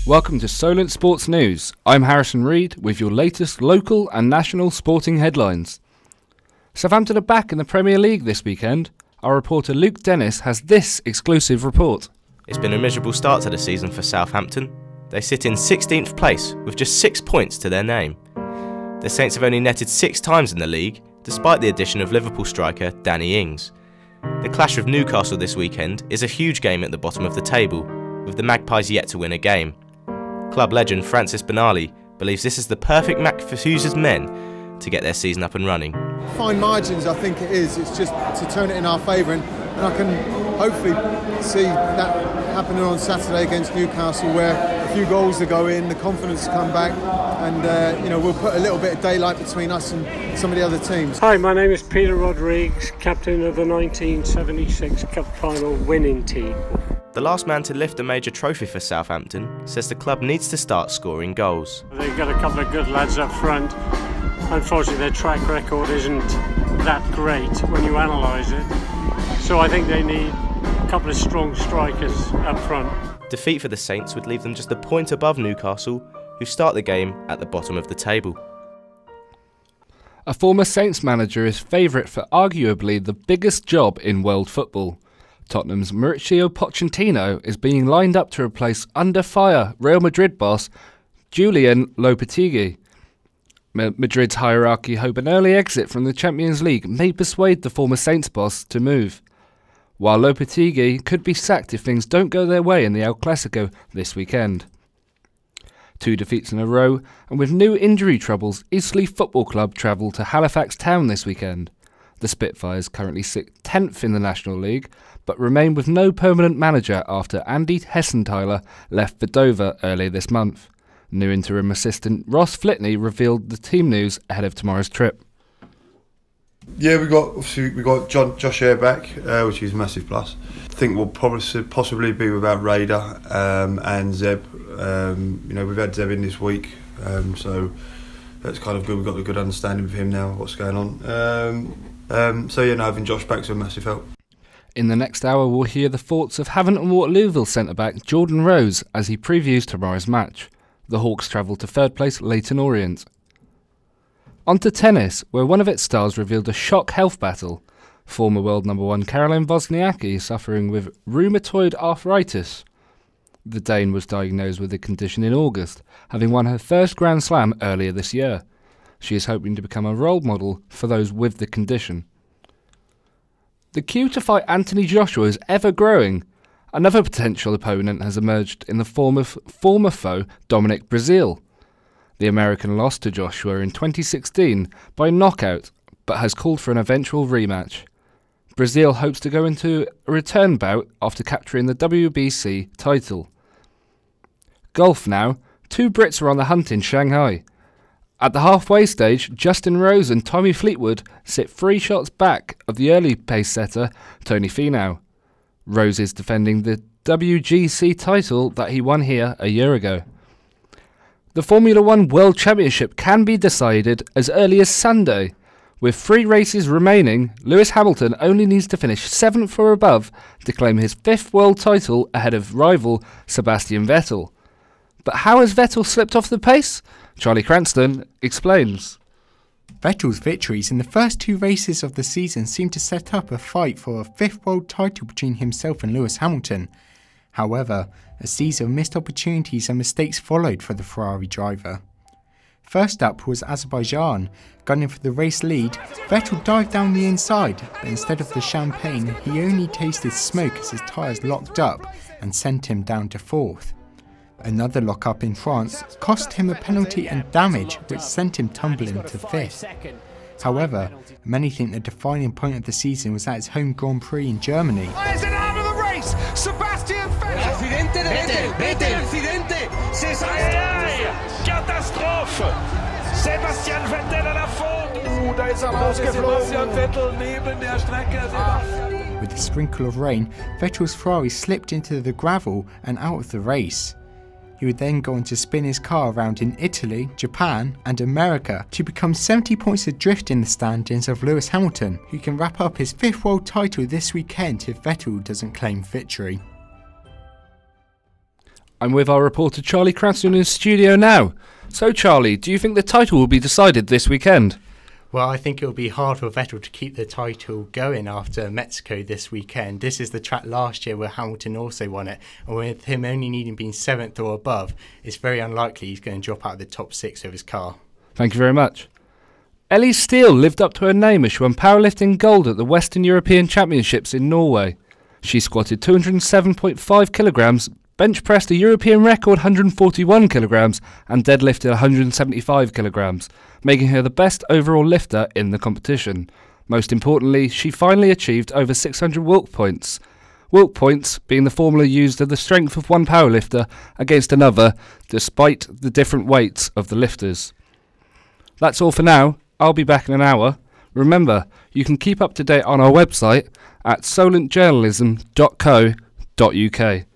Welcome to Solent Sports News. I'm Harrison Reid with your latest local and national sporting headlines. Southampton are back in the Premier League this weekend. Our reporter Luke Dennis has this exclusive report. It's been a miserable start to the season for Southampton. They sit in 16th place with just 6 points to their name. The Saints have only netted 6 times in the league, despite the addition of Liverpool striker Danny Ings. The clash with Newcastle this weekend is a huge game at the bottom of the table, with the Magpies yet to win a game. Club legend Francis Benali believes this is the perfect match for Hughes' men to get their season up and running. Fine margins, I think it is. It's just to turn it in our favour, and I can hopefully see that happening on Saturday against Newcastle, where a few goals will go in, the confidence will come back, and we'll put a little bit of daylight between us and some of the other teams. Hi, my name is Peter Rodrigues, captain of the 1976 Cup Final winning team. The last man to lift a major trophy for Southampton says the club needs to start scoring goals. They've got a couple of good lads up front. Unfortunately, their track record isn't that great when you analyse it. So I think they need a couple of strong strikers up front. Defeat for the Saints would leave them just a point above Newcastle, who start the game at the bottom of the table. A former Saints manager is favourite for arguably the biggest job in world football. Tottenham's Mauricio Pochettino is being lined up to replace under fire Real Madrid boss Julian Lopetegui. Madrid's hierarchy hope an early exit from the Champions League may persuade the former Saints boss to move, while Lopetegui could be sacked if things don't go their way in the El Clasico this weekend. 2 defeats in a row, and with new injury troubles, Eastleigh Football Club travel to Halifax Town this weekend. The Spitfires currently sit 10th in the National League, but remain with no permanent manager after Andy Hessenthaler left for Dover earlier this month. New interim assistant Ross Flitney revealed the team news ahead of tomorrow's trip. Yeah, we got Josh Eyre back, which is a massive plus. I think we'll possibly be without Raider and Zeb. We've had Zeb in this week, so that's kind of good. We've got a good understanding of him now, what's going on. Having Josh back's a massive help. In the next hour, we'll hear the thoughts of Havant and Waterlooville centre-back Jordan Rose as he previews tomorrow's match. The Hawks travel to third place Leyton Orient. On to tennis, where one of its stars revealed a shock health battle. Former world number 1 Caroline Wozniacki is suffering with rheumatoid arthritis. The Dane was diagnosed with the condition in August, having won her first Grand Slam earlier this year. She is hoping to become a role model for those with the condition. The queue to fight Anthony Joshua is ever growing. Another potential opponent has emerged in the form of former foe Dominic Breazeale. The American lost to Joshua in 2016 by knockout, but has called for an eventual rematch. Breazeale hopes to go into a return bout after capturing the WBC title. Golf now. 2 Brits are on the hunt in Shanghai. At the halfway stage, Justin Rose and Tommy Fleetwood sit 3 shots back of the early pace setter Tony Finau. Rose is defending the WGC title that he won here a year ago. The Formula 1 World Championship can be decided as early as Sunday. With 3 races remaining, Lewis Hamilton only needs to finish 7th or above to claim his 5th world title ahead of rival Sebastian Vettel. But how has Vettel slipped off the pace? Charlie Cranston explains. Vettel's victories in the first 2 races of the season seemed to set up a fight for a 5th world title between himself and Lewis Hamilton. However, a series of missed opportunities and mistakes followed for the Ferrari driver. First up was Azerbaijan. Gunning for the race lead, Vettel dived down the inside, but instead of the champagne, he only tasted smoke as his tyres locked up and sent him down to 4th. Another lock-up in France cost him a penalty and damage, which sent him tumbling to 5th. However, many think the defining point of the season was at his home Grand Prix in Germany. It's an out of the race! Sebastian Vettel! Accidente! Katastrophe! Sebastian Vettel à la faute! Da ist er rausgeflogen. Sebastian Vettel neben der Strecke. With a sprinkle of rain, Vettel's Ferrari slipped into the gravel and out of the race. He would then go on to spin his car around in Italy, Japan and America to become 70 points adrift in the standings of Lewis Hamilton, who can wrap up his 5th world title this weekend if Vettel doesn't claim victory. I'm with our reporter Charlie Cranston in the studio now. So Charlie, do you think the title will be decided this weekend? Well, I think it will be hard for Vettel to keep the title going after Mexico this weekend. This is the track last year where Hamilton also won it, and with him only needing being 7th or above, it's very unlikely he's going to drop out of the top 6 of his car. Thank you very much. Ellie Steele lived up to her name as she won powerlifting gold at the Western European Championships in Norway. She squatted 207.5 kilograms, bench pressed a European record 141 kilograms and deadlifted 175 kilograms, making her the best overall lifter in the competition. Most importantly, she finally achieved over 600 Wilk points. Wilk points being the formula used of the strength of one powerlifter against another, despite the different weights of the lifters. That's all for now. I'll be back in an hour. Remember, you can keep up to date on our website at solentjournalism.co.uk.